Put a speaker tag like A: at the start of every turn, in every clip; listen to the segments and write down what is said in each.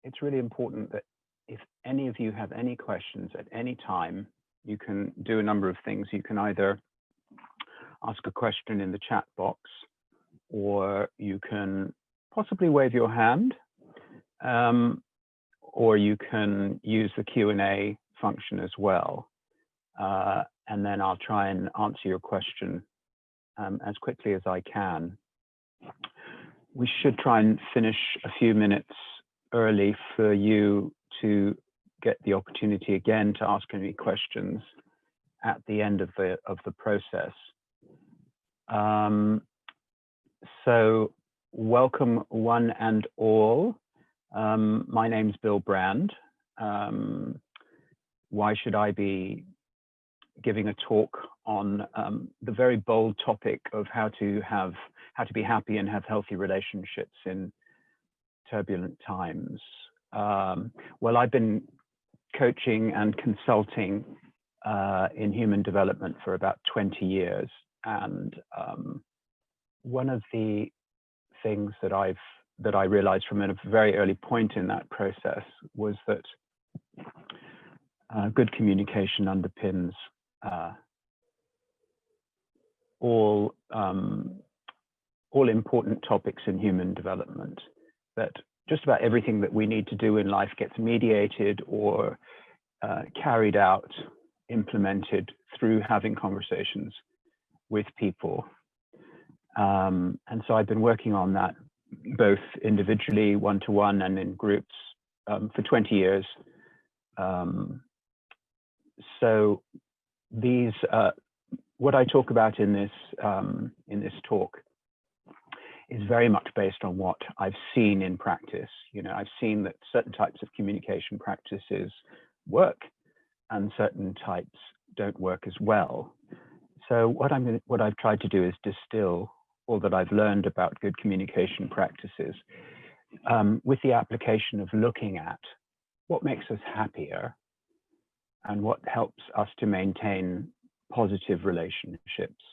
A: it's really important that if any of you have any questions at any time, you can do a number of things. You can either ask a question in the chat box, or you can possibly wave your hand, or you can use the Q&A function as well. And then I'll try and answer your question as quickly as I can. We should try and finish a few minutes early for you to get the opportunity again to ask any questions at the end of the process. So welcome one and all. My name's Bill Brand. Why should I be giving a talk on the very bold topic of how to be happy and have healthy relationships in turbulent times? Well, I've been coaching and consulting in human development for about 20 years. And one of the things that I realized from a very early point in that process was that good communication underpins all important topics in human development, that just about everything that we need to do in life gets mediated or carried out, implemented through having conversations with people. And so I've been working on that both individually, one-to-one, and in groups for 20 years. So these, what I talk about in this talk is very much based on what I've seen in practice. You know, I've seen that certain types of communication practices work and certain types don't work as well. So what I've tried to do is distill all that I've learned about good communication practices with the application of looking at what makes us happier and what helps us to maintain positive relationships.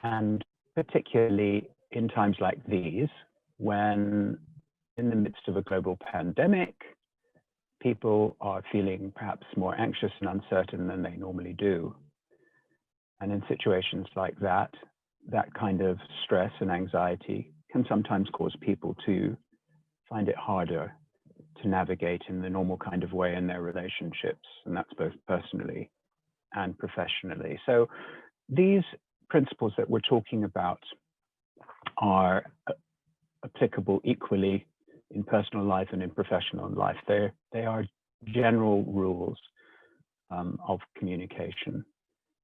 A: And particularly in times like these, when in the midst of a global pandemic, people are feeling perhaps more anxious and uncertain than they normally do. And in situations like that, that kind of stress and anxiety can sometimes cause people to find it harder to navigate in the normal kind of way in their relationships, and that's both personally and professionally. So these principles that we're talking about are applicable equally in personal life and in professional life. They are general rules of communication,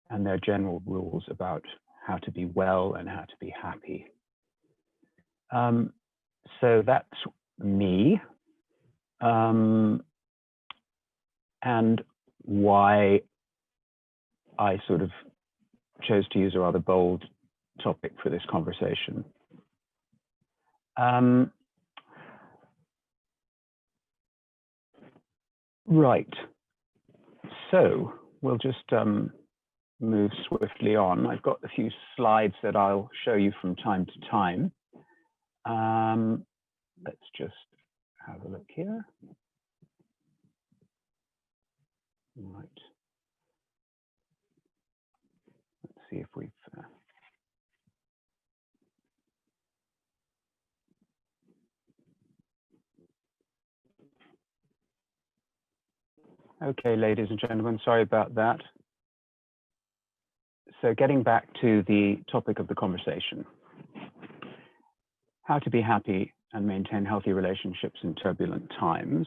A: and they're general rules about how to be well and how to be happy. So that's me, and why I sort of chose to use a rather bold topic for this conversation. Right, so we'll just move swiftly on. I've got a few slides that I'll show you from time to time. Let's just have a look here. Right. Let's see if we've okay, ladies and gentlemen, sorry about that. So getting back to the topic of the conversation, how to be happy and maintain healthy relationships in turbulent times.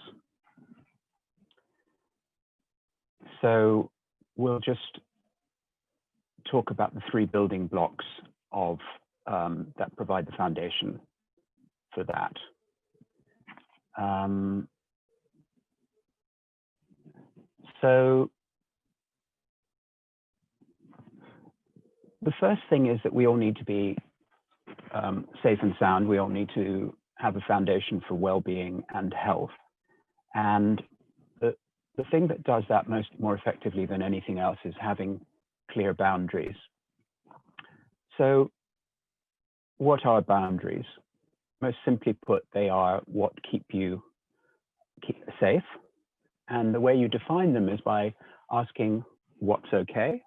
A: So we'll just talk about the three building blocks of that provide the foundation for that. So the first thing is that we all need to be safe and sound. We all need to have a foundation for well-being and health. And the thing that does that more effectively than anything else is having clear boundaries. So what are boundaries? most simply put, they are what keep you safe. And the way you define them is by asking what's okay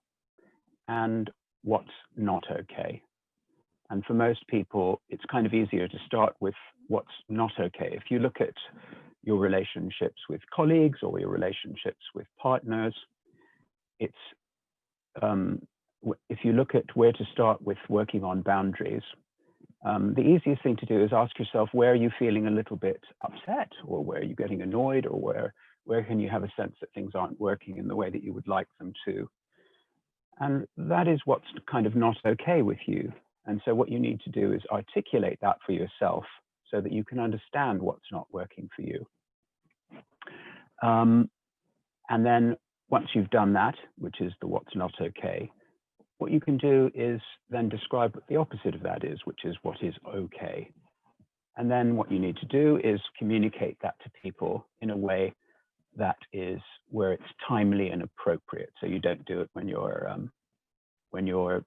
A: and what's not okay. And for most people, it's kind of easier to start with what's not okay. If you look at your relationships with colleagues or your relationships with partners, it's if you look at where to start with working on boundaries, the easiest thing to do is ask yourself, where are you feeling a little bit upset, or where are you getting annoyed, or where can you have a sense that things aren't working in the way that you would like them to? And that is what's kind of not okay with you. And so what you need to do is articulate that for yourself so that you can understand what's not working for you. And then once you've done that, which is the what's not okay, what you can do is then describe what the opposite of that is, which is what is okay. And then what you need to do is communicate that to people in a way that is where it's timely and appropriate. So you don't do it when you're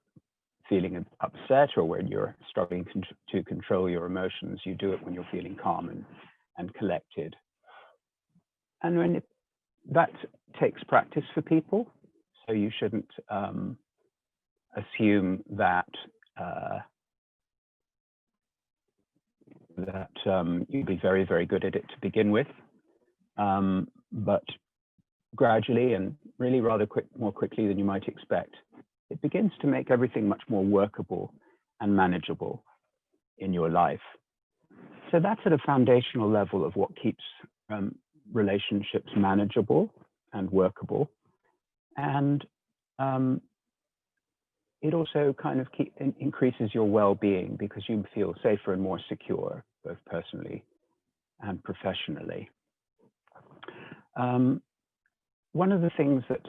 A: feeling upset or when you're struggling to control your emotions. You do it when you're feeling calm and collected. And when that takes practice for people, so you shouldn't assume that you'll be very, very good at it to begin with. But gradually and really rather more quickly than you might expect, it begins to make everything much more workable and manageable in your life. So that's at a foundational level of what keeps relationships manageable and workable. And it also kind of increases your well-being because you feel safer and more secure, both personally and professionally. One of the things that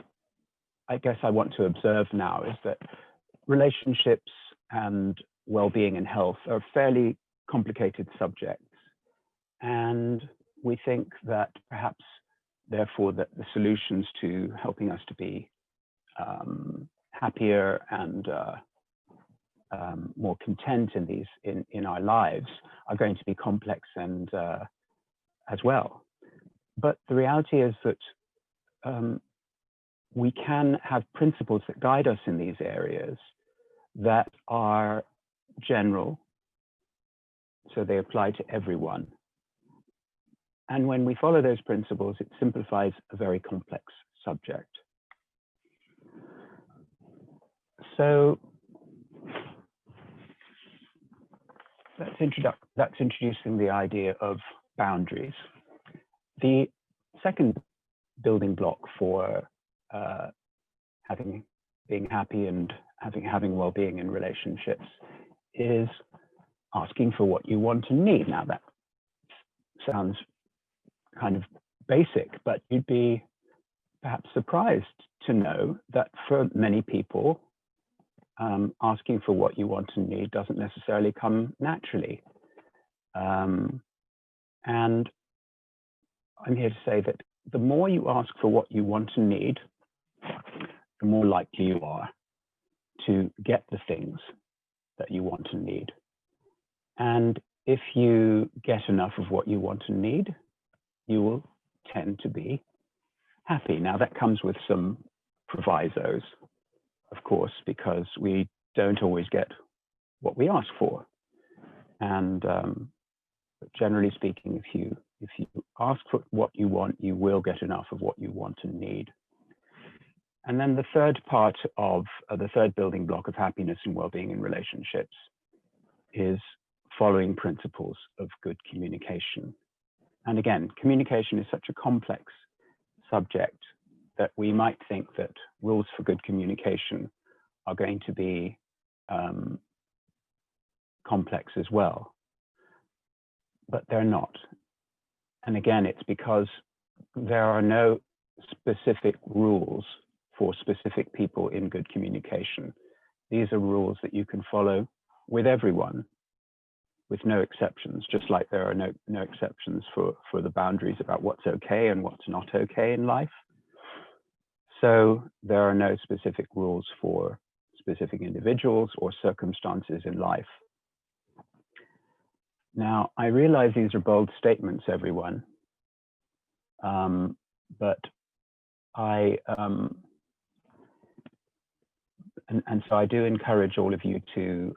A: I guess I want to observe now is that relationships and well-being and health are fairly complicated subjects. And we think that perhaps, therefore, that the solutions to helping us to be happier and more content in our lives are going to be complex and as well. But the reality is that we can have principles that guide us in these areas that are general, so they apply to everyone. And when we follow those principles, it simplifies a very complex subject. So that's introducing the idea of boundaries. The second building block for being happy and having well-being in relationships is asking for what you want and need. Now that sounds kind of basic, but you'd be perhaps surprised to know that for many people, asking for what you want and need doesn't necessarily come naturally. And I'm here to say that the more you ask for what you want and need, the more likely you are to get the things that you want and need. And if you get enough of what you want and need, you will tend to be happy. Now that comes with some provisos, of course, because we don't always get what we ask for. And but generally speaking, if you ask for what you want, you will get enough of what you want and need. And then the third part of the third building block of happiness and well-being in relationships is following principles of good communication. And again, communication is such a complex subject that we might think that rules for good communication are going to be complex as well, but they're not. And again, it's because there are no specific rules for specific people in good communication. These are rules that you can follow with everyone, with no exceptions, just like there are no exceptions for the boundaries about what's okay and what's not okay in life. So there are no specific rules for specific individuals or circumstances in life. Now, I realize these are bold statements, everyone, but and so I do encourage all of you to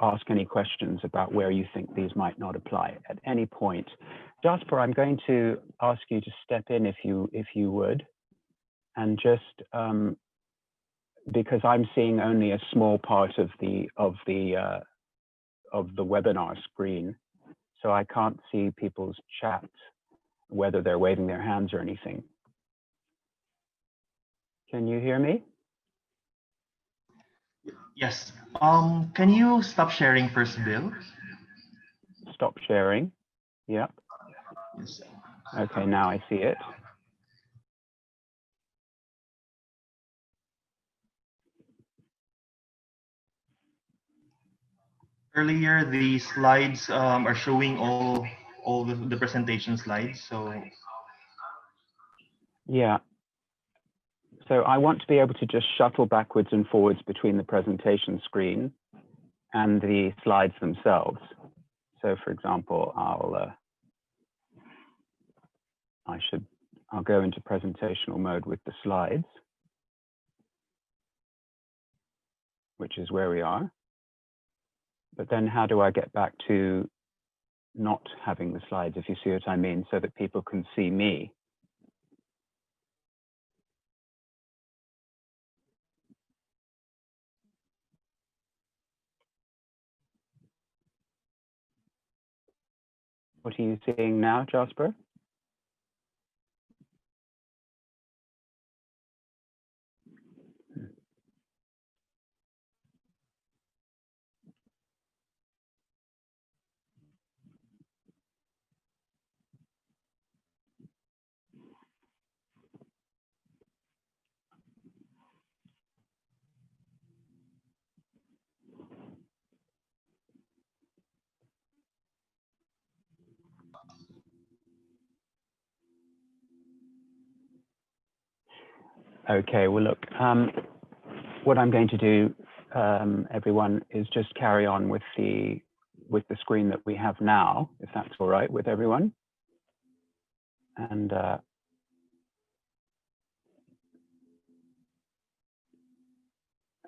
A: ask any questions about where you think these might not apply at any point. Jasper, I'm going to ask you to step in if you would, and just because I'm seeing only a small part of the webinar screen, so I can't see people's chats, whether they're waving their hands or anything. Can you hear me?
B: Yes. Can you stop sharing first, Bill?
A: Stop sharing. Yep.
B: Yes.
A: Okay, now I see it.
B: Earlier, the slides are showing all the presentation slides. So
A: yeah. So I want to be able to just shuttle backwards and forwards between the presentation screen and the slides themselves. So for example, I'll go into presentational mode with the slides, which is where we are. But then how do I get back to not having the slides, if you see what I mean, so that people can see me? What are you seeing now, Jasper? Okay, well, look, what I'm going to do, everyone, is just carry on with the screen that we have now, if that's all right with everyone. And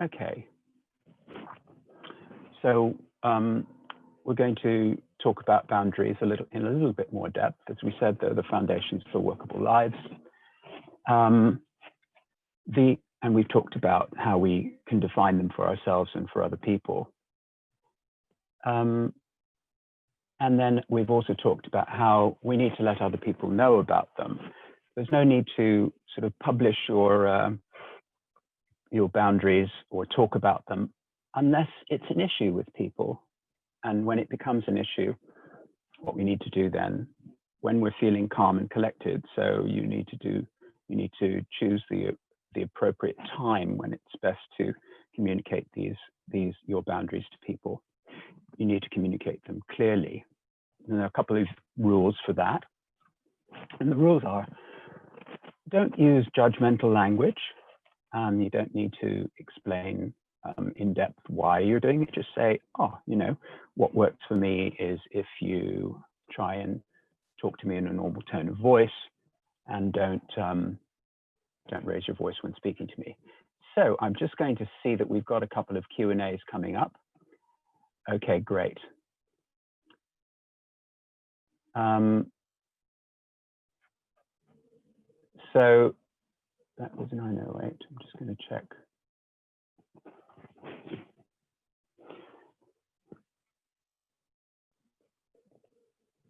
A: okay, so we're going to talk about boundaries in a little bit more depth. As we said, they're the foundations for workable lives. And we've talked about how we can define them for ourselves and for other people. And then we've also talked about how we need to let other people know about them. There's no need to sort of publish your boundaries or talk about them unless it's an issue with people. And when it becomes an issue, what we need to do then, when we're feeling calm and collected, so you need to choose the appropriate time when it's best to communicate your boundaries to people. You need to communicate them clearly. And there are a couple of rules for that. And the rules are, don't use judgmental language. You don't need to explain in depth why you're doing it. Just say, oh, what works for me is if you try and talk to me in a normal tone of voice and don't raise your voice when speaking to me. So I'm just going to see that we've got a couple of Q&As coming up. Okay, great. So that was 9:08. I'm just going to check.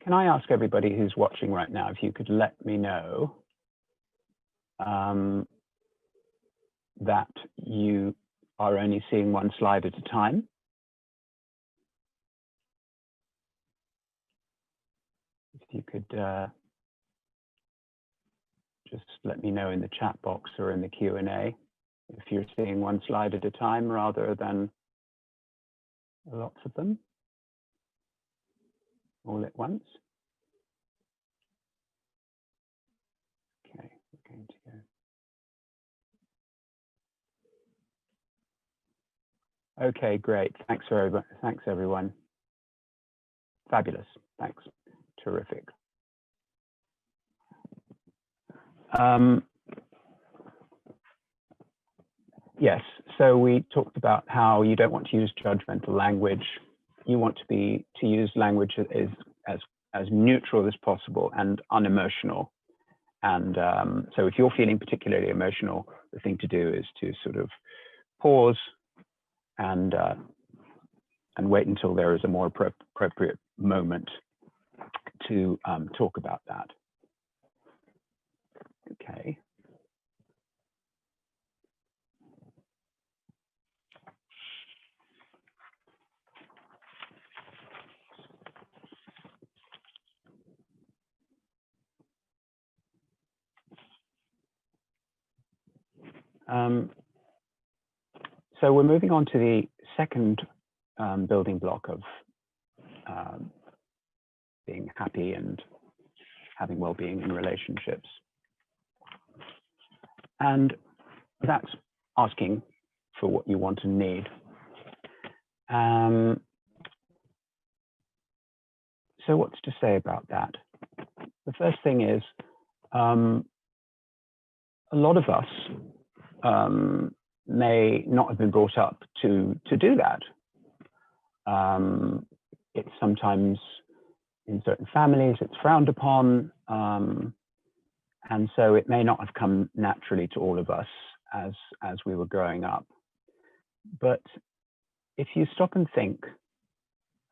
A: Can I ask everybody who's watching right now if you could let me know that you are only seeing one slide at a time? If you could just let me know in the chat box or in the Q&A if you're seeing one slide at a time rather than lots of them all at once. Okay, we're going to go. Okay, great. Thanks everyone. Fabulous. Thanks. Terrific. Yes, so we talked about how you don't want to use judgmental language. You want to use language that is as neutral as possible and unemotional. And so if you're feeling particularly emotional, the thing to do is to sort of pause and wait until there is a more appropriate moment to talk about that. Okay. So we're moving on to the second building block of being happy and having well-being in relationships. And that's asking for what you want and need. So what's to say about that? The first thing is, a lot of us may not have been brought up to do that. It's sometimes in certain families, it's frowned upon. And so it may not have come naturally to all of us as we were growing up. But if you stop and think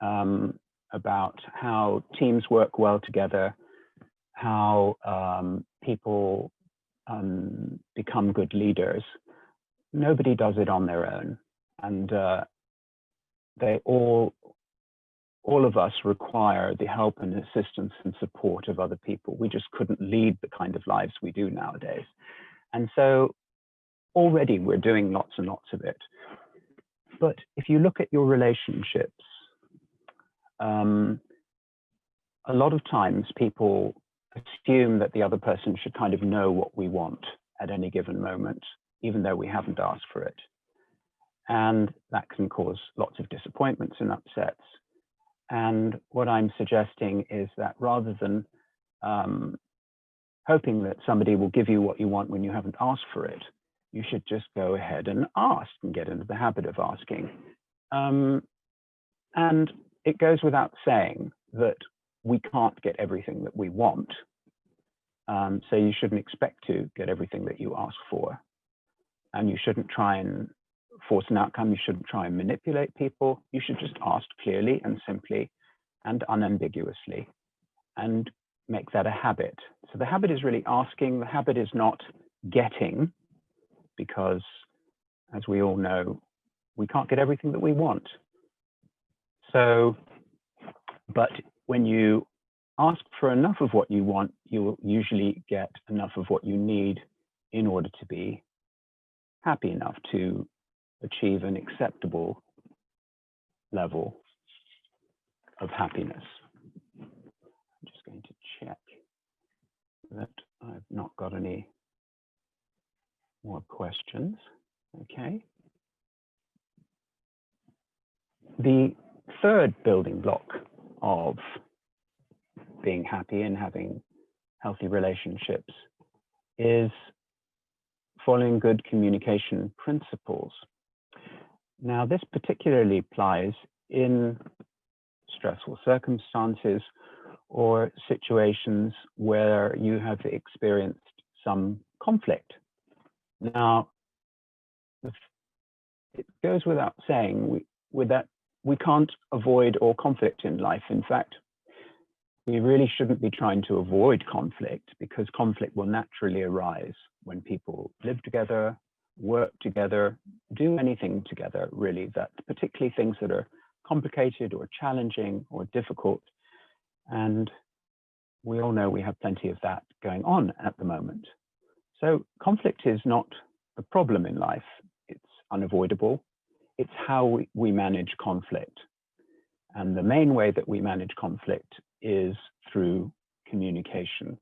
A: about how teams work well together, how people become good leaders, nobody does it on their own. And all of us require the help and assistance and support of other people. We just couldn't lead the kind of lives we do nowadays. And so already we're doing lots and lots of it. But if you look at your relationships, a lot of times people assume that the other person should kind of know what we want at any given moment, even though we haven't asked for it. And that can cause lots of disappointments and upsets. And what I'm suggesting is that rather than hoping that somebody will give you what you want when you haven't asked for it, you should just go ahead and ask and get into the habit of asking. And it goes without saying that we can't get everything that we want. So you shouldn't expect to get everything that you ask for. And you shouldn't try and force an outcome. You shouldn't try and manipulate people. You should just ask clearly and simply and unambiguously and make that a habit. So the habit is really asking. The habit is not getting, because as we all know, we can't get everything that we want. So, but when you ask for enough of what you want, you will usually get enough of what you need in order to be happy enough to achieve an acceptable level of happiness. I'm just going to check that I've not got any more questions. Okay. The third building block of being happy and having healthy relationships is following good communication principles. Now, this particularly applies in stressful circumstances or situations where you have experienced some conflict. Now, it goes without saying that we can't avoid all conflict in life. In fact, we really shouldn't be trying to avoid conflict, because conflict will naturally arise when people live together, work together, do anything together, really, that particularly things that are complicated or challenging or difficult. And we all know we have plenty of that going on at the moment. So conflict is not a problem in life. It's unavoidable. It's how we manage conflict. And the main way that we manage conflict is through communication.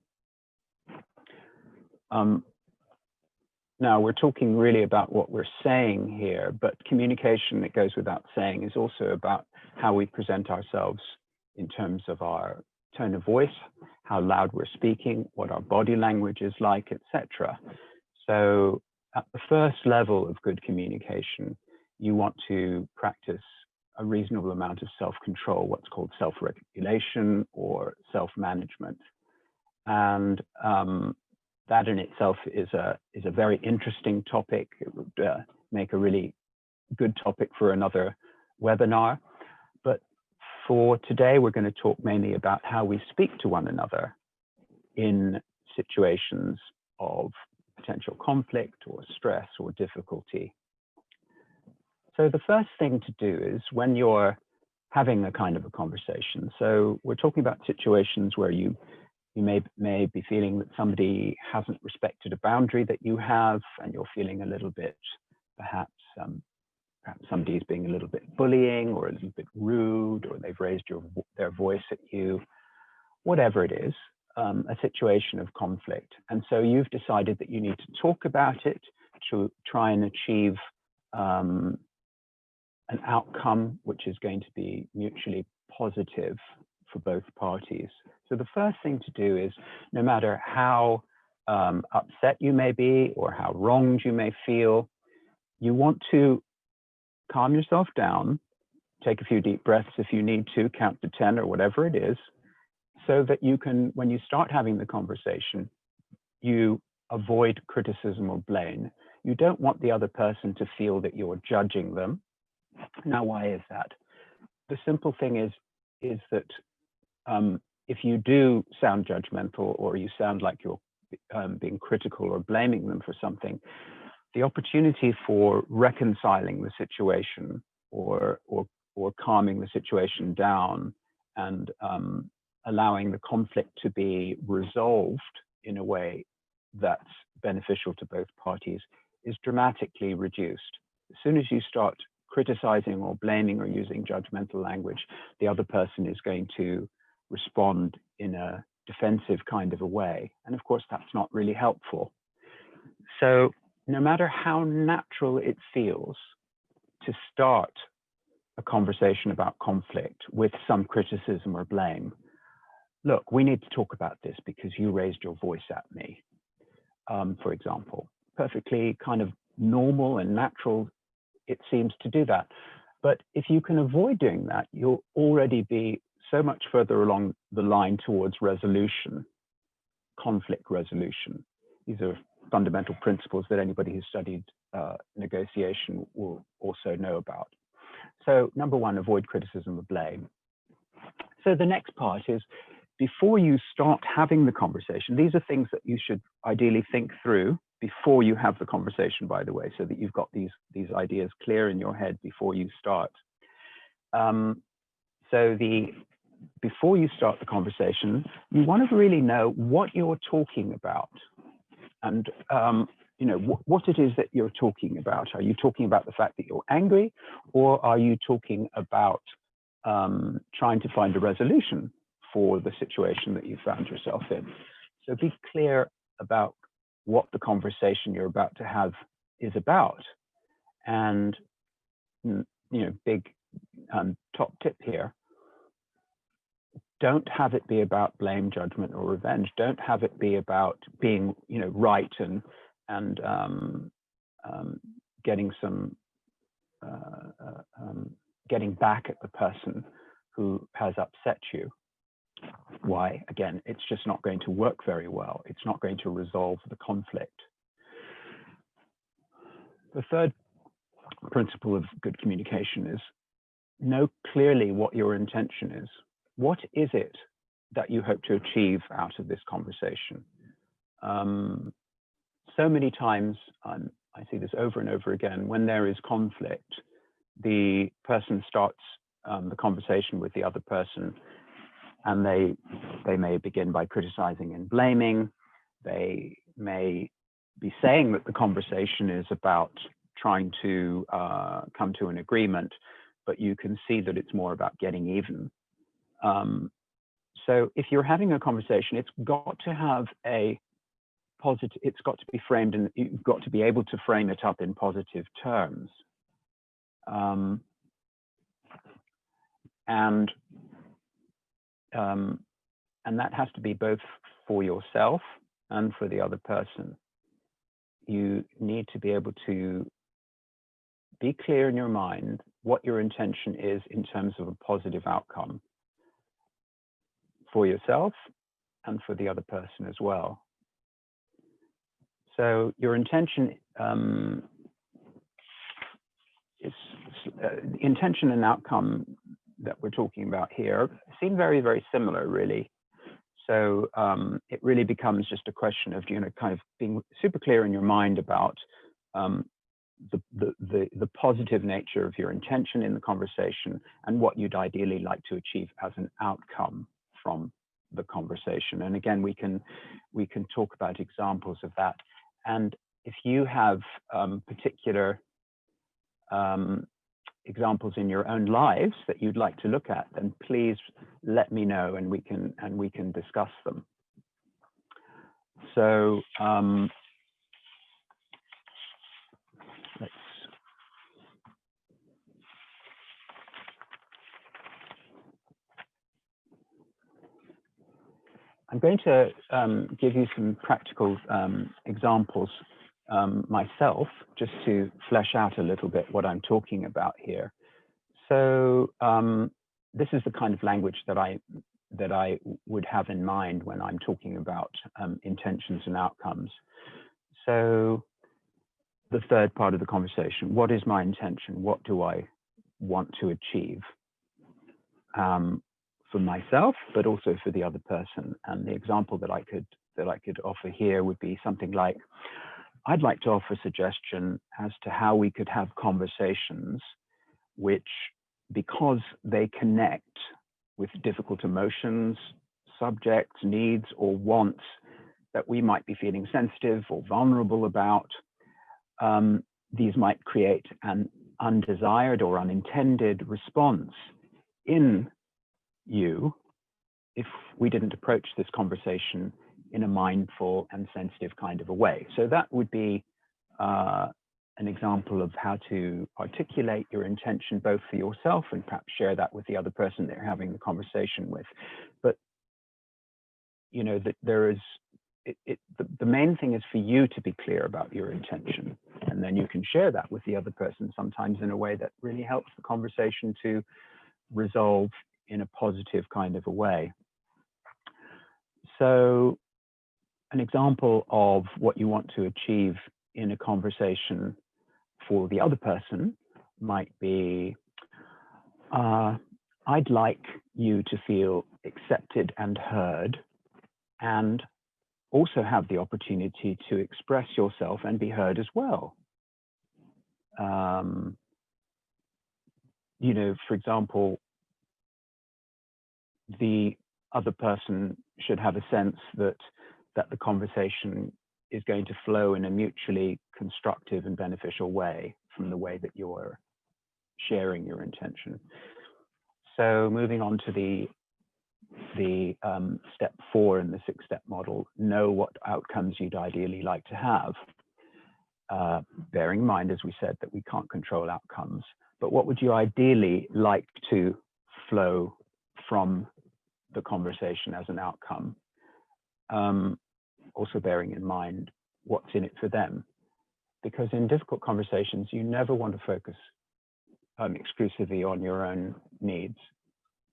A: Now, we're talking really about what we're saying here, but communication, it goes without saying, is also about how we present ourselves in terms of our tone of voice, how loud we're speaking, what our body language is like, etc. So at the first level of good communication, you want to practice a reasonable amount of self-control, what's called self-regulation or self-management. And that in itself is a very interesting topic. It would make a really good topic for another webinar. But for today, we're going to talk mainly about how we speak to one another in situations of potential conflict or stress or difficulty. So the first thing to do is when you're having a kind of a conversation, so we're talking about situations where you may be feeling that somebody hasn't respected a boundary that you have, and you're feeling a little bit, perhaps somebody's being a little bit bullying or a little bit rude, or they've raised their voice at you, whatever it is, a situation of conflict. And so you've decided that you need to talk about it to try and achieve an outcome which is going to be mutually positive for both parties. So the first thing to do is, no matter how upset you may be or how wronged you may feel, you want to calm yourself down, take a few deep breaths if you need to, count to 10 or whatever it is, so that you can, when you start having the conversation, you avoid criticism or blame. You don't want the other person to feel that you're judging them. Now, why is that? The simple thing is that if you do sound judgmental, or you sound like you're being critical or blaming them for something, the opportunity for reconciling the situation or calming the situation down and allowing the conflict to be resolved in a way that's beneficial to both parties is dramatically reduced. As soon as you start criticizing or blaming or using judgmental language, the other person is going to respond in a defensive kind of a way. And of course, that's not really helpful. So no matter how natural it feels to start a conversation about conflict with some criticism or blame, look, we need to talk about this because you raised your voice at me, for example. Perfectly kind of normal and natural it seems to do that. But if you can avoid doing that, you'll already be so much further along the line towards resolution, conflict resolution. These are fundamental principles that anybody who's studied negotiation will also know about. So number one, avoid criticism or blame. So the next part is, before you start having the conversation, these are things that you should ideally think through before you have the conversation, by the way, so that you've got these ideas clear in your head before you start. Before you start the conversation, you want to really know what you're talking about, and you know what it is that you're talking about. Are you talking about the fact that you're angry, or are you talking about trying to find a resolution for the situation that you found yourself in? So be clear about what the conversation you're about to have is about. And you know, big top tip here: don't have it be about blame, judgment, or revenge. Don't have it be about being, you know, right and getting some getting back at the person who has upset you. Why? Again, it's just not going to work very well. It's not going to resolve the conflict. The third principle of good communication is know clearly what your intention is. What is it that you hope to achieve out of this conversation? So many times, I see this over and over again, when there is conflict, the person starts the conversation with the other person, and they may begin by criticizing and blaming. They may be saying that the conversation is about trying to come to an agreement, but you can see that it's more about getting even. So if you're having a conversation, it's got to have a positive, it's got to be framed, and you've got to be able to frame it up in positive terms. And and that has to be both for yourself and for the other person. You need to be able to be clear in your mind what your intention is in terms of a positive outcome for yourself and for the other person as well. So your intention intention and outcome that we're talking about here seem very, very similar, really. So it really becomes just a question of, kind of being super clear in your mind about the positive nature of your intention in the conversation and what you'd ideally like to achieve as an outcome from the conversation. And again, we can talk about examples of that. And if you have particular examples in your own lives that you'd like to look at, then please let me know, and we can discuss them. So I'm going to give you some practical examples myself, just to flesh out a little bit what I'm talking about here. So this is the kind of language that I would have in mind when I'm talking about intentions and outcomes. So the third part of the conversation: what is my intention? What do I want to achieve? For myself, but also for the other person. And the example that I could offer here would be something like, I'd like to offer a suggestion as to how we could have conversations which, because they connect with difficult emotions, subjects, needs, or wants that we might be feeling sensitive or vulnerable about, these might create an undesired or unintended response in you if we didn't approach this conversation in a mindful and sensitive kind of a way. So that would be an example of how to articulate your intention both for yourself and perhaps share that with the other person that you're having the conversation with. But that there is the main thing is for you to be clear about your intention, and then you can share that with the other person, sometimes in a way that really helps the conversation to resolve in a positive kind of a way. So an example of what you want to achieve in a conversation for the other person might be, I'd like you to feel accepted and heard, and also have the opportunity to express yourself and be heard as well. For example, the other person should have a sense that the conversation is going to flow in a mutually constructive and beneficial way from the way that you're sharing your intention. So moving on to the step 4 in the 6-step model, know what outcomes you'd ideally like to have. Bearing in mind, as we said, that we can't control outcomes, but what would you ideally like to flow from the conversation as an outcome? Also bearing in mind what's in it for them, because in difficult conversations, you never want to focus exclusively on your own needs,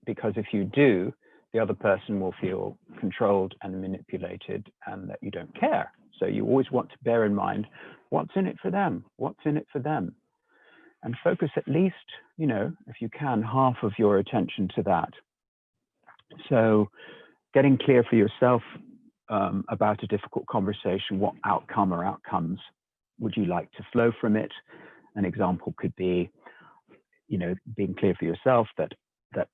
A: because if you do, the other person will feel controlled and manipulated and that you don't care. So you always want to bear in mind what's in it for them, what's in it for them, and focus at least, if you can, half of your attention to that. So getting clear for yourself about a difficult conversation, what outcome or outcomes would you like to flow from it? An example could be, being clear for yourself that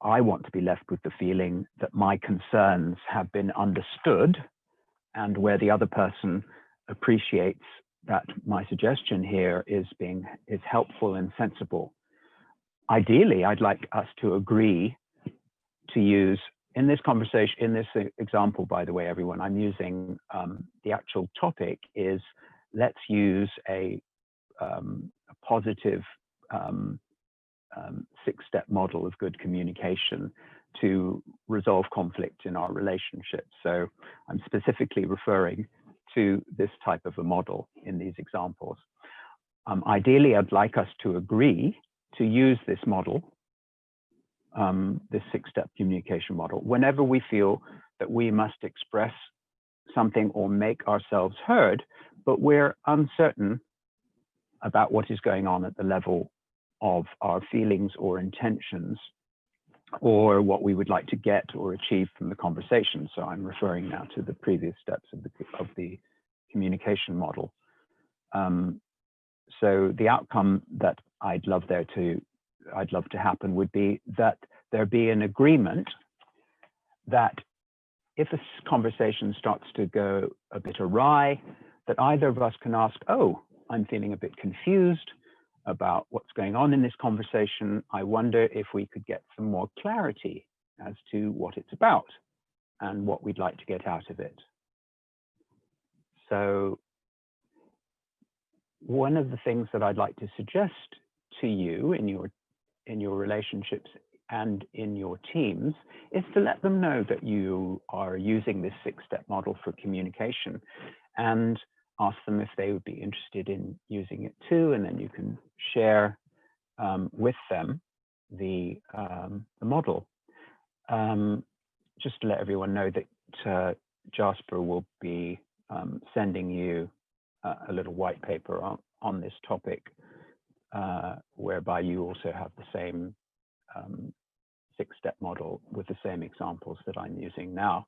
A: I want to be left with the feeling that my concerns have been understood, and where the other person appreciates that my suggestion here is helpful and sensible. Ideally, I'd like us to agree to use, in this conversation, in this example, by the way, everyone, I'm using the actual topic is, let's use a positive 6-step model of good communication to resolve conflict in our relationships. So I'm specifically referring to this type of a model in these examples. Ideally, I'd like us to agree to use this model, this 6-step communication model, whenever we feel that we must express something or make ourselves heard, but we're uncertain about what is going on at the level of our feelings or intentions, or what we would like to get or achieve from the conversation. So I'm referring now to the previous steps of the communication model. So the outcome that I'd love to happen would be that there be an agreement that if a conversation starts to go a bit awry, that either of us can ask, oh, I'm feeling a bit confused about what's going on in this conversation. I wonder if we could get some more clarity as to what it's about and what we'd like to get out of it. So one of the things that I'd like to suggest to you in your relationships and in your teams is to let them know that you are using this 6-step model for communication, and ask them if they would be interested in using it too, and then you can share with them the model. Just to let everyone know that Jasper will be sending you a little white paper on this topic, whereby you also have the same 6-step model with the same examples that I'm using now,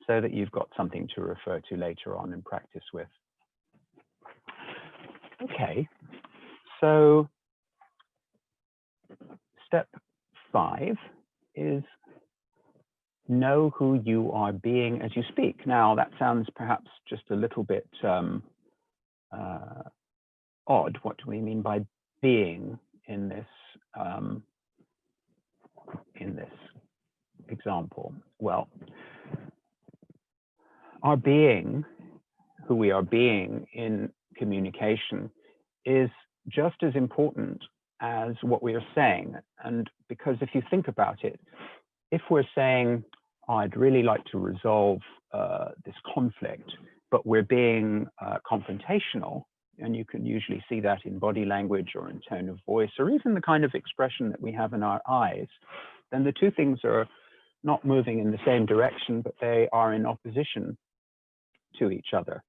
A: so that you've got something to refer to later on and practice with. Okay, so step 5 is know who you are being as you speak. Now, that sounds perhaps just a little bit odd. What do we mean by being in this example? Well, our being, who we are being in communication, is just as important as what we are saying. And because if you think about it, if we're saying, I'd really like to resolve this conflict, but we're being confrontational, and you can usually see that in body language or in tone of voice, or even the kind of expression that we have in our eyes, then the two things are not moving in the same direction, but they are in opposition to each other.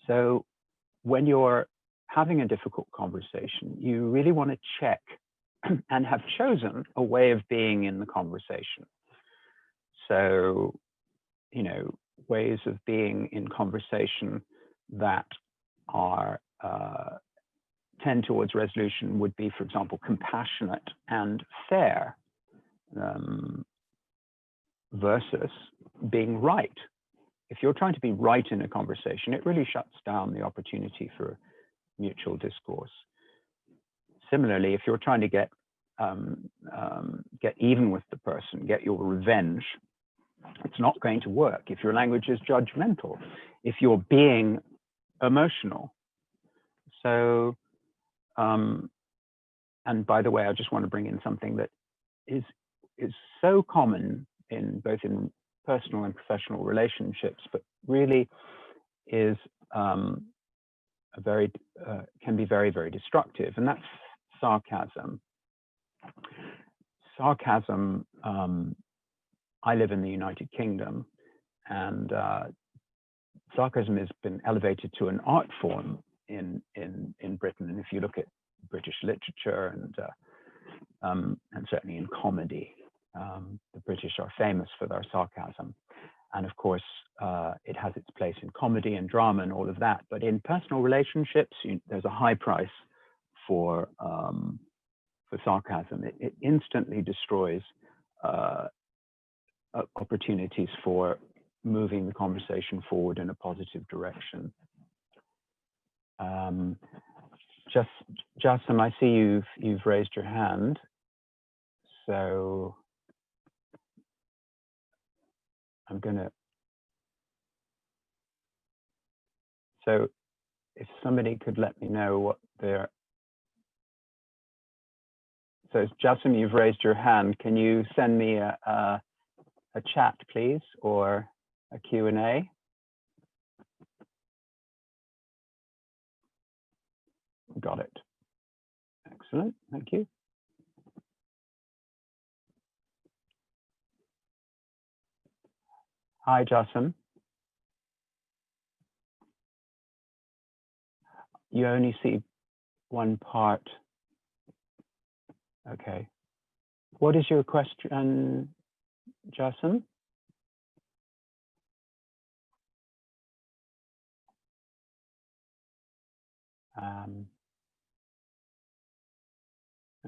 A: So when you're having a difficult conversation, you really want to check and have chosen a way of being in the conversation. So, you know, ways of being in conversation that are tend towards resolution would be, for example, compassionate and fair, versus being right. If you're trying to be right in a conversation, it really shuts down the opportunity for mutual discourse. Similarly, if you're trying to get even with the person, get your revenge, it's not going to work if your language is judgmental, if you're being emotional. So, and by the way, I just want to bring in something that is so common in both in personal and professional relationships, but really is can be very, very destructive, and that's sarcasm. Sarcasm, I live in the United Kingdom, and sarcasm has been elevated to an art form in Britain. And if you look at British literature and certainly in comedy, the British are famous for their sarcasm. And of course, it has its place in comedy and drama and all of that. But in personal relationships, there's a high price for sarcasm. It instantly destroys opportunities for moving the conversation forward in a positive direction. Jassim, I see you've raised your hand. So I'm gonna. So if somebody could let me know what their So Jasim, you've raised your hand. Can you send me a chat, please, or a Q&A? Got it. Excellent. Thank you. Hi, Jasim. You only see one part. Okay. What is your question, Jasim?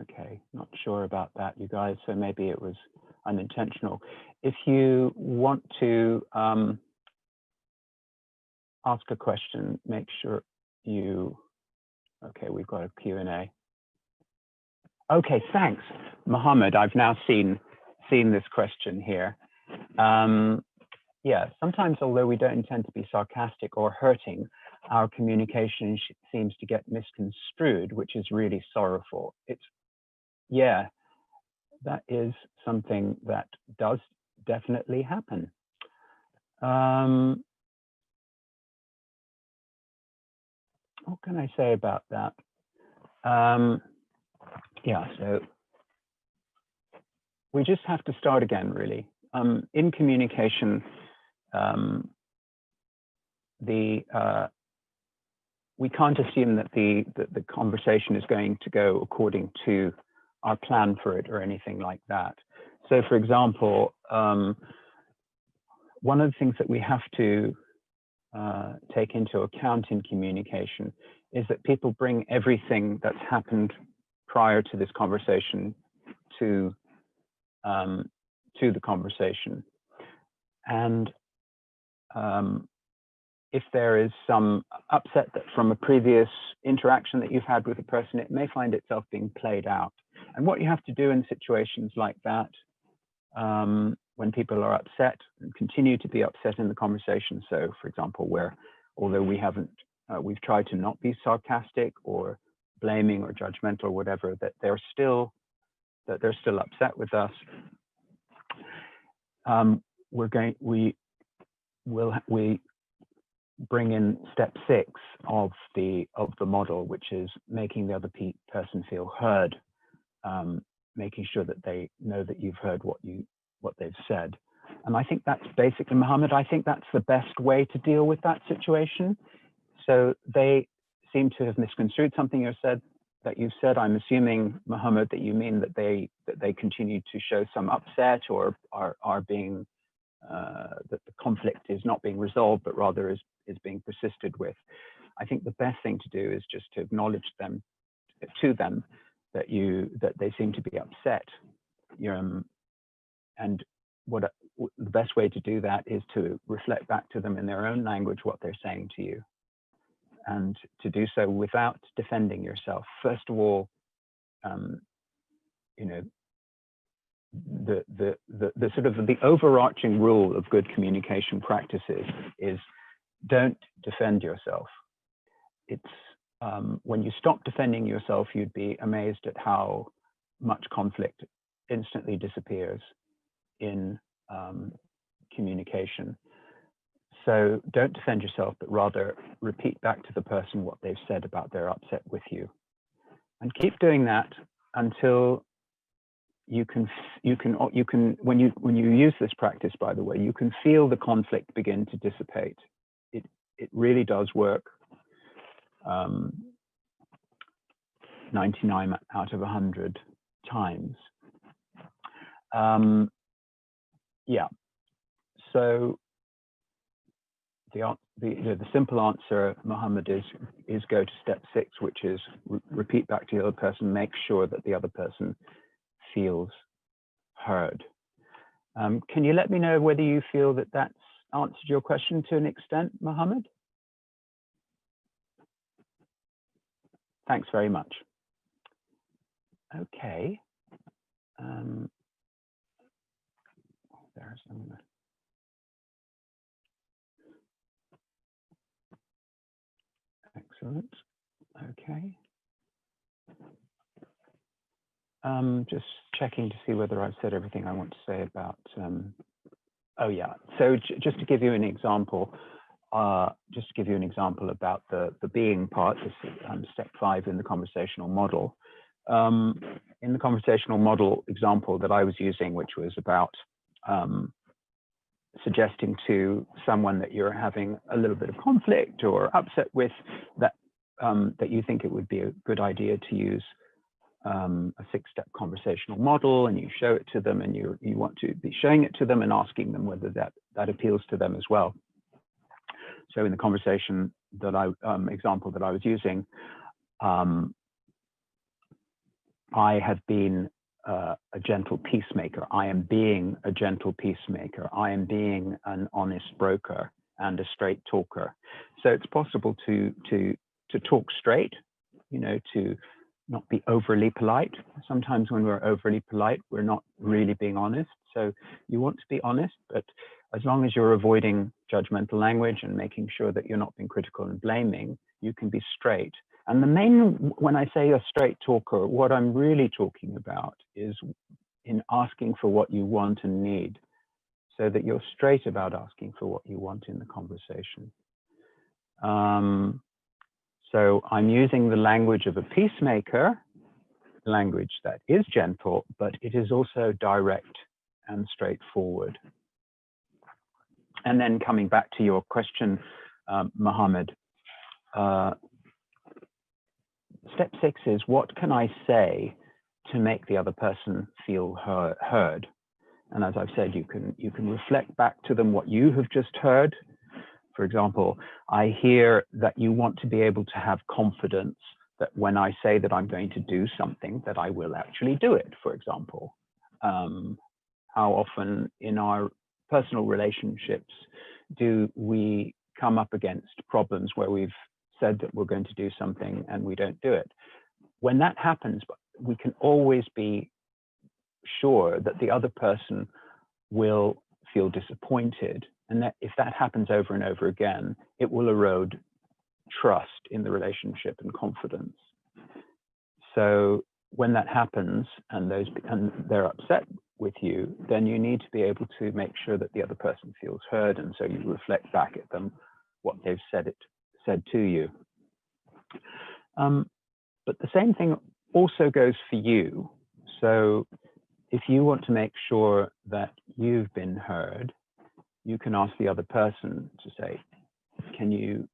A: Okay, not sure about that, you guys, so maybe it was unintentional. If you want to ask a question, make sure you, okay, we've got a Q&A. Okay, thanks, Mohammed. I've now seen this question here. Yeah, sometimes, although we don't intend to be sarcastic or hurting, our communication seems to get misconstrued, which is really sorrowful. Yeah, that is something that does definitely happen. What can I say about that? Yeah, so we just have to start again, really. In communication, we can't assume that the conversation is going to go according to our plan for it or anything like that. So, for example, one of the things that we have to take into account in communication is that people bring everything that's happened prior to this conversation to the conversation. And if there is some upset from a previous interaction that you've had with a person, it may find itself being played out. And what you have to do in situations like that, when people are upset and continue to be upset in the conversation. So, for example, where although we've tried to not be sarcastic or blaming or judgmental or whatever, that they're still upset with us. We bring in step 6 of the model, which is making the other person feel heard, making sure that they know that you've heard what they've said. And I think that's basically, Mohammed, I think that's the best way to deal with that situation. So they seem to have misconstrued something you said. I'm assuming, Mohammed, that you mean that they continue to show some upset or are being that the conflict is not being resolved, but rather is being persisted with. I think the best thing to do is just to acknowledge to them that they seem to be upset. And the best way to do that is to reflect back to them in their own language what they're saying to you, and to do so without defending yourself. First of all, you know, the sort of the overarching rule of good communication practices is don't defend yourself. It's when you stop defending yourself, you'd be amazed at how much conflict instantly disappears in communication. So don't defend yourself, but rather repeat back to the person what they've said about their upset with you, and keep doing that until you can when you use this practice, by the way, you can feel the conflict begin to dissipate. It really does work 99 out of 100 times. Yeah. So the simple answer, Mohammed, is go to step 6, which is repeat back to the other person, make sure that the other person feels heard. Can you let me know whether you feel that that's answered your question to an extent, Mohammed? Thanks very much. Okay. There's some. Excellent. Okay. Just checking to see whether I've said everything I want to say about, oh yeah, so just to give you an example, about the being part, this step 5 in the conversational model. In the conversational model example that I was using, which was about suggesting to someone that you're having a little bit of conflict or upset with, that you think it would be a good idea to use a 6-step conversational model, and you show it to them, and you want to be showing it to them and asking them whether that appeals to them as well. So in the conversation that example that I was using, I have been a gentle peacemaker. I am being a gentle peacemaker. I am being an honest broker and a straight talker. So it's possible to talk straight, to not be overly polite. Sometimes when we're overly polite, we're not really being honest. So you want to be honest, but as long as you're avoiding judgmental language and making sure that you're not being critical and blaming, you can be straight. And when I say a straight talker, what I'm really talking about is in asking for what you want and need, so that you're straight about asking for what you want in the conversation. So I'm using the language of a peacemaker, language that is gentle, but it is also direct and straightforward. And then coming back to your question, Mohammed, step 6 is, what can I say to make the other person feel heard? And as I've said, you can reflect back to them what you have just heard. For example, I hear that you want to be able to have confidence that when I say that I'm going to do something, that I will actually do it, for example. How often in our personal relationships do we come up against problems where we've said that we're going to do something and we don't do it? When that happens, we can always be sure that the other person will feel disappointed, and that if that happens over and over again, it will erode trust in the relationship and confidence. So when that happens and they're upset with you, then you need to be able to make sure that the other person feels heard, and so you reflect back at them what they've said to you. But the same thing also goes for you. So if you want to make sure that you've been heard, you can ask the other person to say, can you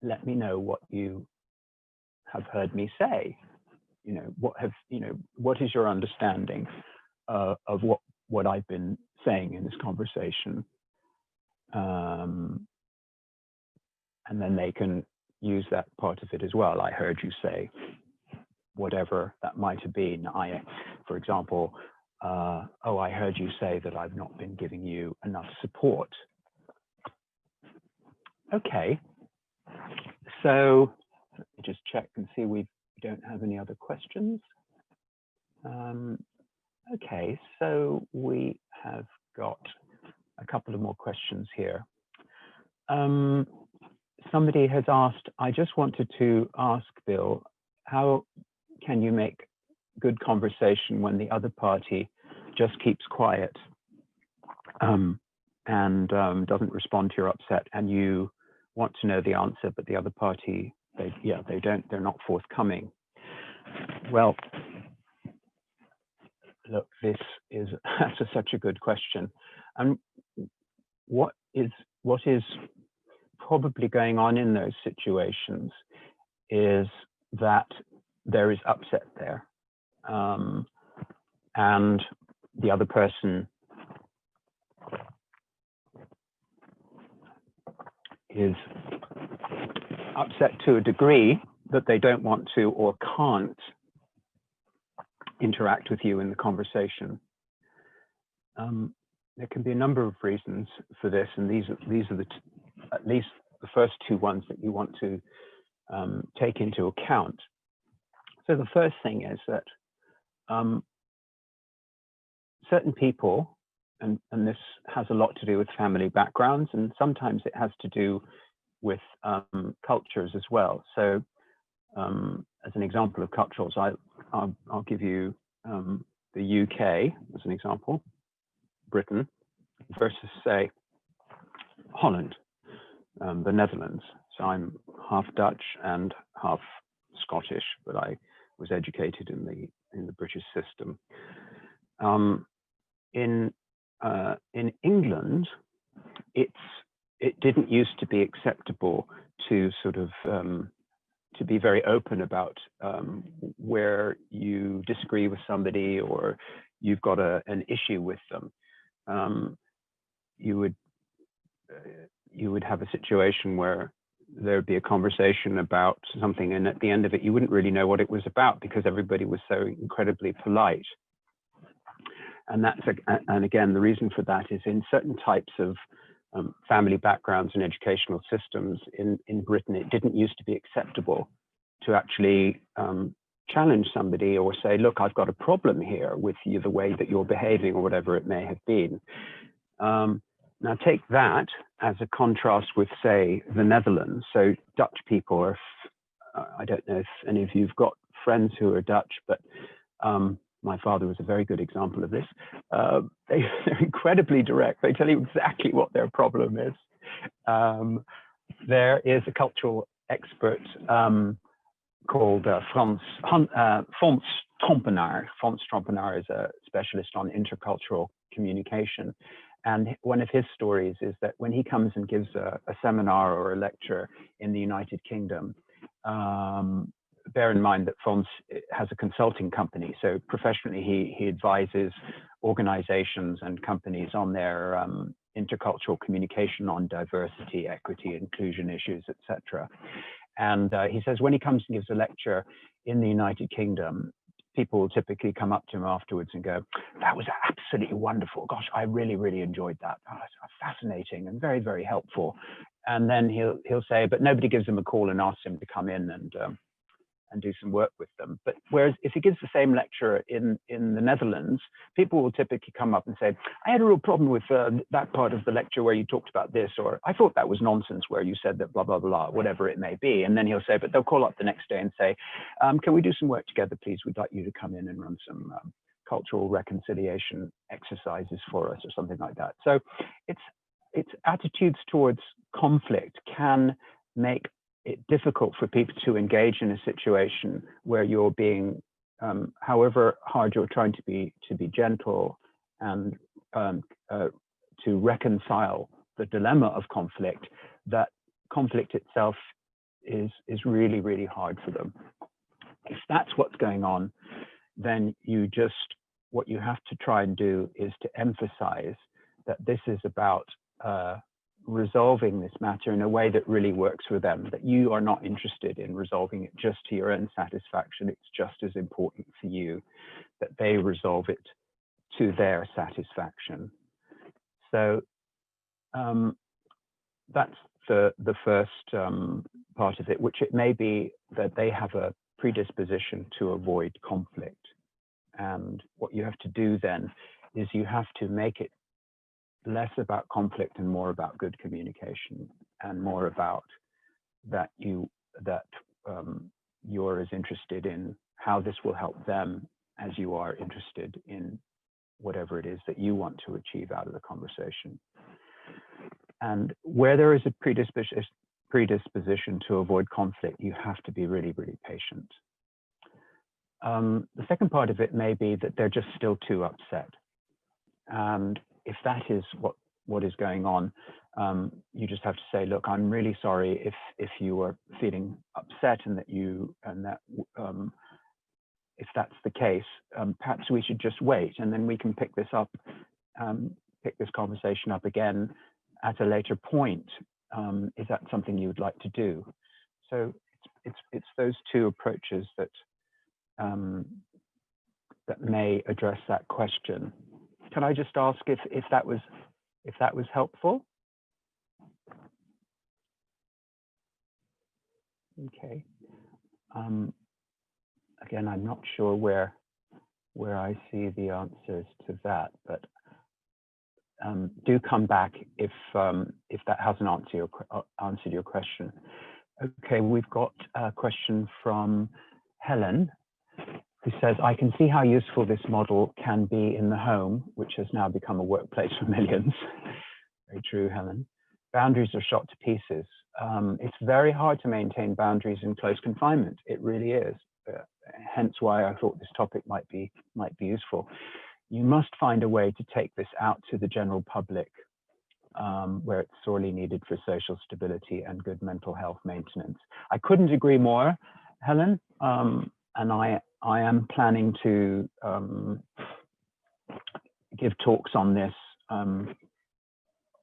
A: let me know what you have heard me say? What is your understanding of what I've been saying in this conversation? And then they can use that part of it as well. I heard you say whatever that might have been. For example, oh, I heard you say that I've not been giving you enough support. Okay, so let me just check and see we don't have any other questions. Okay, so we have got a couple of more questions here. Somebody has asked, I just wanted to ask Bill, how can you make good conversation when the other party just keeps quiet and doesn't respond to your upset, and you want to know the answer, but the other party, they're not forthcoming? Well, look, that's such a good question. And what is probably going on in those situations is that there is upset there, and the other person is upset to a degree that they don't want to or can't interact with you in the conversation. There can be a number of reasons for this, and these are at least the first two ones that you want to take into account. So the first thing is that certain people, and this has a lot to do with family backgrounds, and sometimes it has to do with cultures as well. So as an example of cultures, I'll give you the UK, as an example, Britain, versus, say, Holland, the Netherlands. So I'm half Dutch and half Scottish, but I was educated in the British system. In England, it didn't used to be acceptable to sort of to be very open about where you disagree with somebody or you've got an issue with them. You would have a situation where there'd be a conversation about something, and at the end of it, you wouldn't really know what it was about because everybody was so incredibly polite. And and again, the reason for that is in certain types of family backgrounds and educational systems in Britain, it didn't used to be acceptable to actually challenge somebody or say, look, I've got a problem here with you, the way that you're behaving or whatever it may have been. Now take that as a contrast with, say, the Netherlands. So Dutch people are, I don't know if any of you've got friends who are Dutch, but my father was a very good example of this. They're incredibly direct. They tell you exactly what their problem is. There is a cultural expert called Fons Trompenaar. Fons Trompenaar is a specialist on intercultural communication. And one of his stories is that when he comes and gives a seminar or a lecture in the United Kingdom, bear in mind that Fons has a consulting company. So professionally, he advises organizations and companies on their intercultural communication on diversity, equity, inclusion issues, etc. And he says when he comes and gives a lecture in the United Kingdom, people will typically come up to him afterwards and go, that was absolutely wonderful. Gosh, I really, really enjoyed that. Oh, that's fascinating and very, very helpful. And then he'll say, but nobody gives him a call and asks him to come in and do some work with them. But whereas if he gives the same lecture in the Netherlands, people will typically come up and say, I had a real problem with that part of the lecture where you talked about this, or I thought that was nonsense where you said that blah, blah, blah, whatever it may be. And then he'll say, but they'll call up the next day and say, can we do some work together, please? We'd like you to come in and run some cultural reconciliation exercises for us or something like that. So it's attitudes towards conflict can make it difficult for people to engage in a situation where you're being, however hard you're trying to be gentle and to reconcile the dilemma of conflict, that conflict itself is really, really hard for them. If that's what's going on, then what you have to try and do is to emphasize that this is about resolving this matter in a way that really works for them, that you are not interested in resolving it just to your own satisfaction. It's just as important for you that they resolve it to their satisfaction. So that's the first part of it, which it may be that they have a predisposition to avoid conflict. And what you have to do then is you have to make it less about conflict and more about good communication, and more about that you're as interested in how this will help them as you are interested in whatever it is that you want to achieve out of the conversation. And where there is a predisposition to avoid conflict, you have to be really, really patient. The second part of it may be that they're just still too upset. And if that is what is going on, you just have to say, look, I'm really sorry if you are feeling upset, and that if that's the case, perhaps we should just wait, and then we can pick this conversation up again at a later point. Is that something you would like to do? So it's those two approaches that may address that question. Can I just ask if that was helpful? Okay. Again, I'm not sure where I see the answers to that, but do come back if that hasn't answered your question. Okay, we've got a question from Helen. who says, I can see how useful this model can be in the home, which has now become a workplace for millions. Very true, Helen. Boundaries are shot to pieces. It's very hard to maintain boundaries in close confinement. It really is. Hence why I thought this topic might be useful. You must find a way to take this out to the general public, where it's sorely needed for social stability and good mental health maintenance. I couldn't agree more, Helen, and I am planning to give talks on this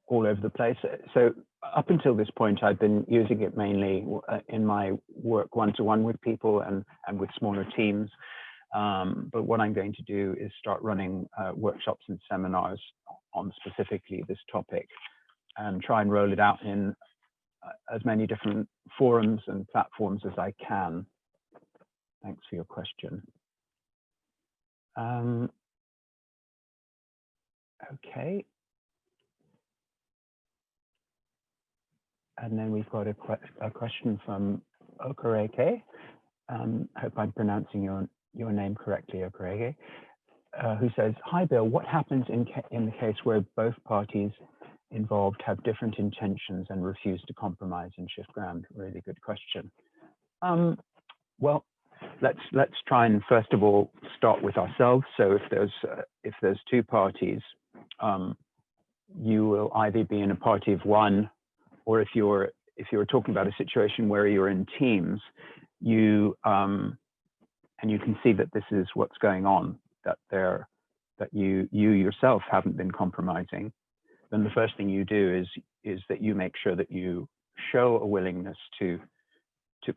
A: all over the place. So up until this point, I've been using it mainly in my work one-to-one with people and with smaller teams. But what I'm going to do is start running workshops and seminars on specifically this topic and try and roll it out in as many different forums and platforms as I can. Thanks for your question. Okay. And then we've got a question from Okereke. Hope I'm pronouncing your name correctly, Okereke, who says, hi, Bill, what happens in the case where both parties involved have different intentions and refuse to compromise and shift ground? Really good question. Well, let's try and first of all start with ourselves. So if there's two parties, you will either be in a party of one, or if you're talking about a situation where you're in teams, and you can see that this is what's going on, that you yourself haven't been compromising, then the first thing you do is that you make sure that you show a willingness to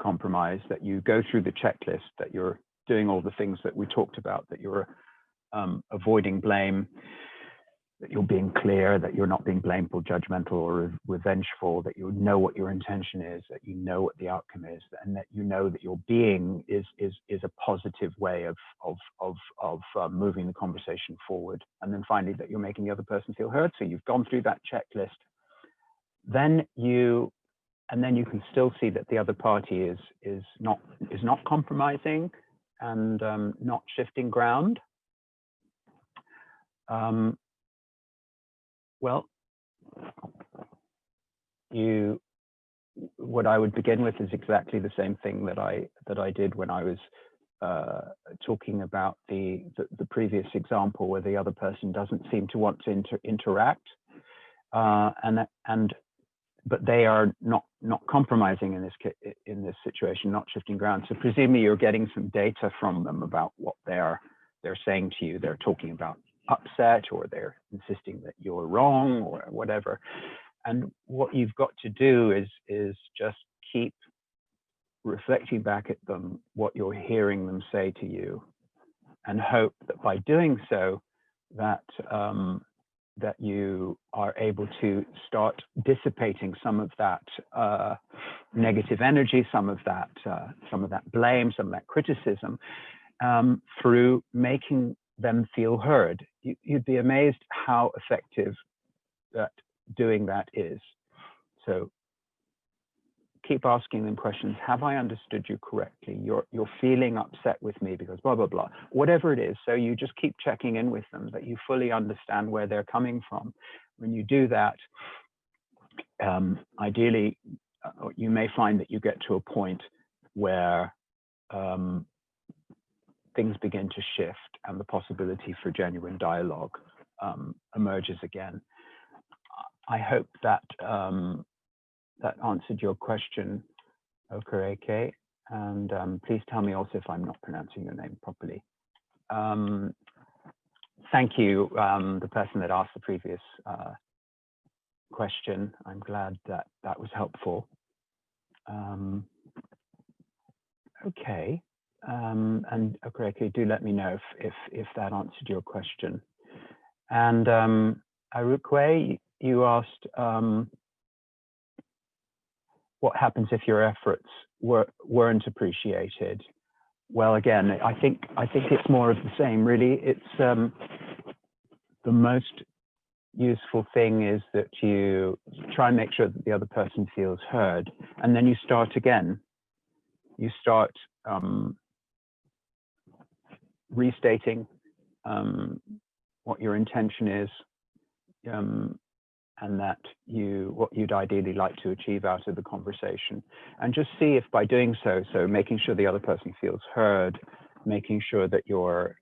A: compromise, that you go through the checklist, that you're doing all the things that we talked about, that you're avoiding blame, that you're being clear, that you're not being blameful, judgmental, or revengeful, that you know what your intention is, that you know what the outcome is, and that you know that your being is a positive way of moving the conversation forward. And then finally, that you're making the other person feel heard. So you've gone through that checklist. Then you can still see that the other party is not compromising and not shifting ground. Well, what I would begin with is exactly the same thing that I did when I was talking about the previous example, where the other person doesn't seem to want to interact, but they are not compromising in this situation, not shifting ground. So presumably you're getting some data from them about what they're saying to you. They're talking about upset, or they're insisting that you're wrong, or whatever. And what you've got to do is just keep reflecting back at them what you're hearing them say to you, and hope that by doing so, that you are able to start dissipating some of that negative energy, some of that blame, some of that criticism, through making them feel heard. You'd be amazed how effective that doing that is. So keep asking them questions. Have I understood you correctly? You're feeling upset with me because blah, blah, blah, whatever it is. So you just keep checking in with them, that you fully understand where they're coming from. When you do that, ideally, you may find that you get to a point where things begin to shift and the possibility for genuine dialogue emerges again. I hope that that answered your question, Okereke, and please tell me also if I'm not pronouncing your name properly. Thank you, the person that asked the previous question. I'm glad that that was helpful. Okay, and Okereke, do let me know if that answered your question. And Arukwe, you asked what happens if your efforts weren't appreciated. Well, again, I think it's more of the same, really. It's the most useful thing is that you try and make sure that the other person feels heard, and then you start again. You start restating what your intention is, and that what you'd ideally like to achieve out of the conversation, and just see if by doing so, making sure the other person feels heard, making sure that your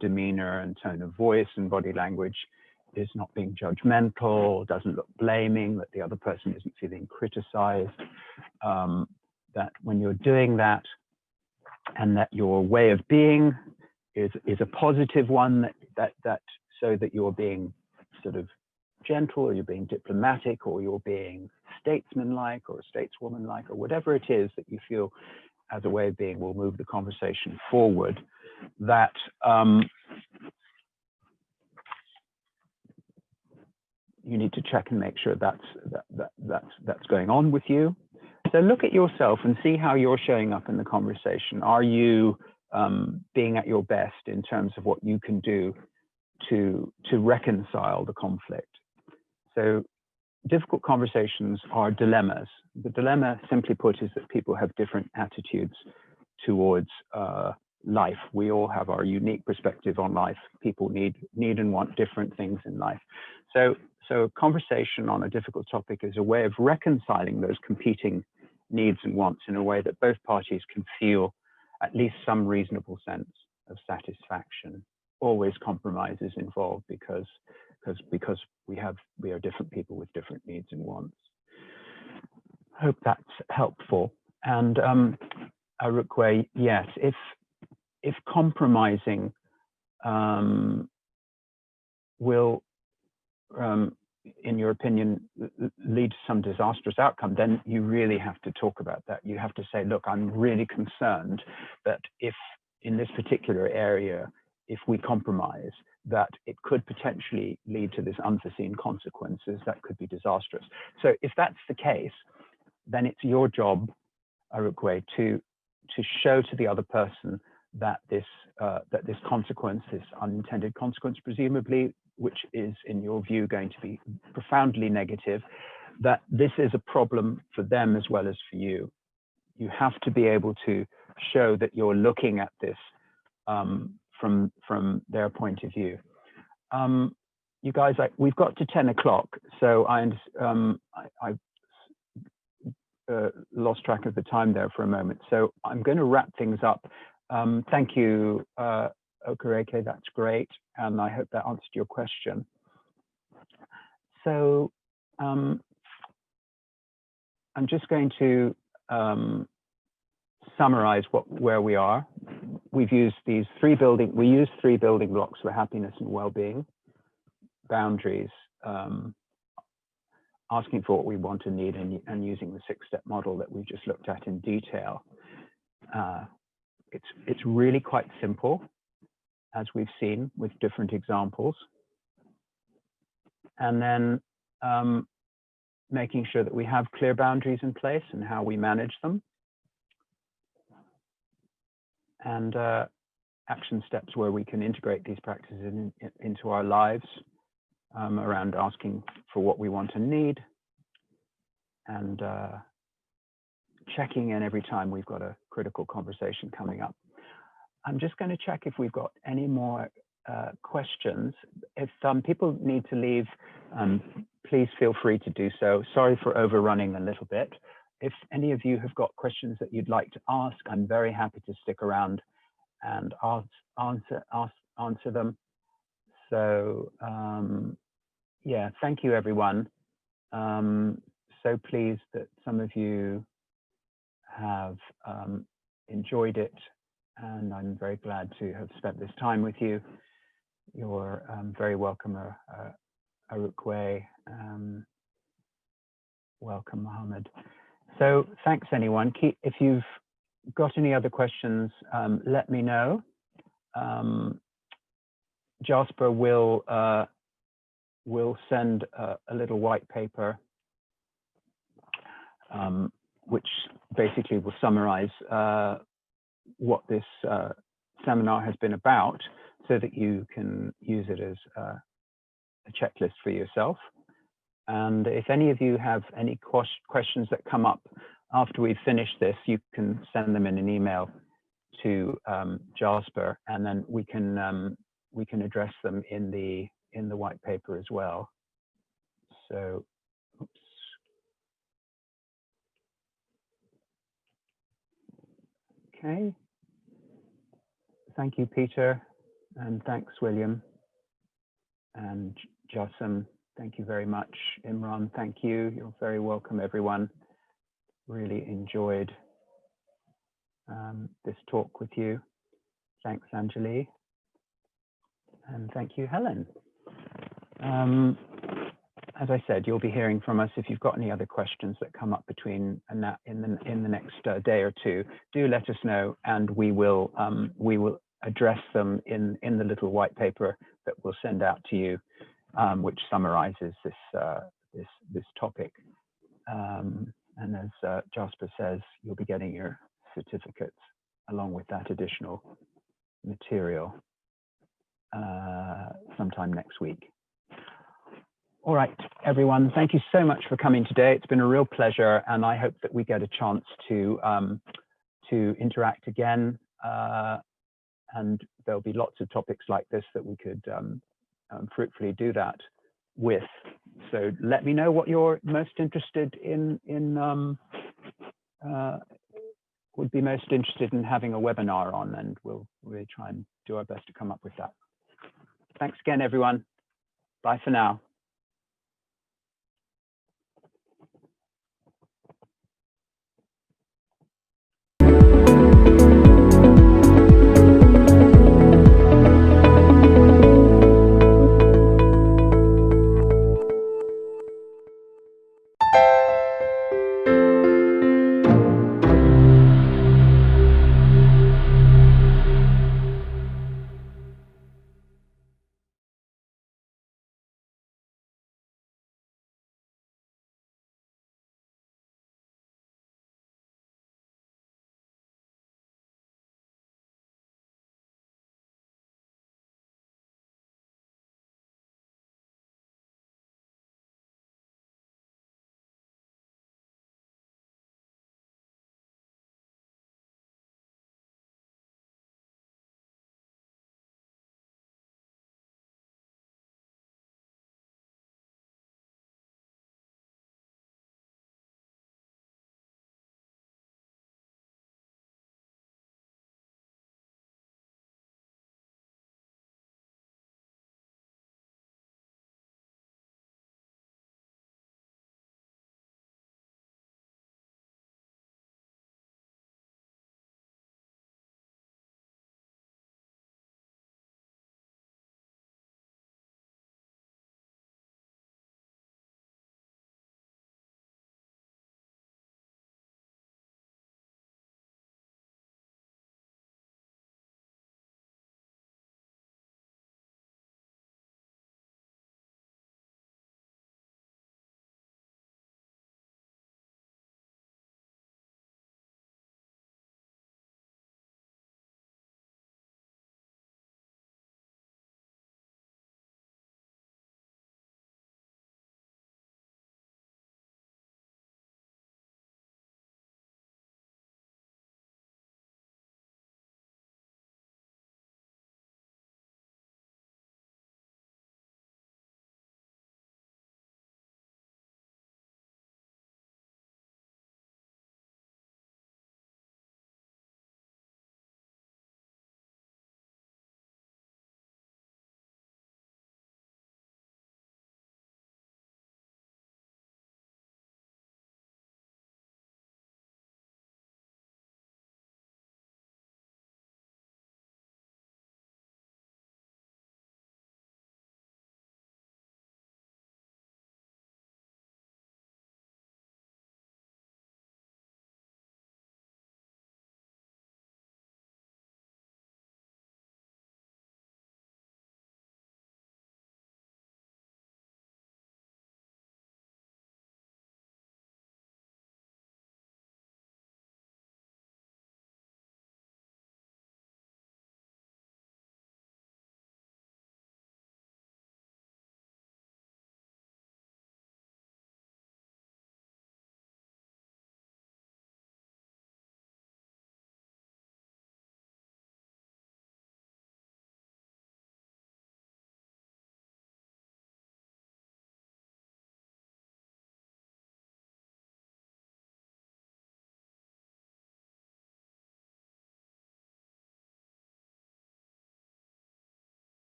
A: demeanor and tone of voice and body language is not being judgmental, doesn't look blaming, that the other person isn't feeling criticized, that when you're doing that, and that your way of being is a positive one, so that you're being sort of gentle, or you're being diplomatic, or you're being statesman-like or stateswoman-like, or whatever it is that you feel as a way of being will move the conversation forward, that you need to check and make sure that's going on with you. So look at yourself and see how you're showing up in the conversation. Are you being at your best in terms of what you can do to reconcile the conflict? So difficult conversations are dilemmas. The dilemma, simply put, is that people have different attitudes towards life. We all have our unique perspective on life. People need and want different things in life. So a conversation on a difficult topic is a way of reconciling those competing needs and wants in a way that both parties can feel at least some reasonable sense of satisfaction. Always compromises involved because we are different people with different needs and wants. Hope that's helpful. And Arukwe, yes, if compromising will, in your opinion, lead to some disastrous outcome, then you really have to talk about that. You have to say, look, I'm really concerned that if in this particular area, if we compromise, that it could potentially lead to this unforeseen consequences that could be disastrous. So if that's the case, then it's your job, Arukwe, to show to the other person that this consequence, this unintended consequence, presumably, which is in your view going to be profoundly negative, that this is a problem for them as well as for you. You have to be able to show that you're looking at this from their point of view. You guys, we've got to 10 o'clock, so I lost track of the time there for a moment. So I'm going to wrap things up. Thank you, Okereke, that's great. And I hope that answered your question. So I'm just going to summarize where we are. We use three building blocks for happiness and well-being: boundaries, asking for what we want and need, and using the 6-step model that we just looked at in detail. It's really quite simple, as we've seen with different examples. And then making sure that we have clear boundaries in place and how we manage them. And action steps where we can integrate these practices into our lives, around asking for what we want and need, and checking in every time we've got a critical conversation coming up. I'm just going to check if we've got any more questions. If people need to leave, please feel free to do so. Sorry for overrunning a little bit. If any of you have got questions that you'd like to ask, I'm very happy to stick around and answer them. So yeah, thank you, everyone. So pleased that some of you have enjoyed it, and I'm very glad to have spent this time with you. You're very welcome, Arukwe. Welcome, Mohammed. So thanks, anyone. If you've got any other questions, let me know. Jasper will send a little white paper, which basically will summarize what this seminar has been about, so that you can use it as a checklist for yourself. And if any of you have any questions that come up after we've finished this, you can send them in an email to Jasper, and then we can address them in the white paper as well. So, oops. Okay. Thank you, Peter, and thanks, William, and Jassim. Thank you very much. Imran, thank you. You're very welcome, everyone. Really enjoyed this talk with you. Thanks, Anjali. And thank you, Helen. As I said, you'll be hearing from us. If you've got any other questions that come up between in the next day or two, do let us know, and we will address them in the little white paper that we'll send out to you, which summarizes this topic. And as Jasper says, you'll be getting your certificates along with that additional material sometime next week. All right, everyone, thank you so much for coming today. It's been a real pleasure, and I hope that we get a chance to interact again. And there'll be lots of topics like this that we could fruitfully do that with. So let me know what you're most interested in would be most interested in having a webinar on, and we'll really try and do our best to come up with that. Thanks again, everyone. Bye for now.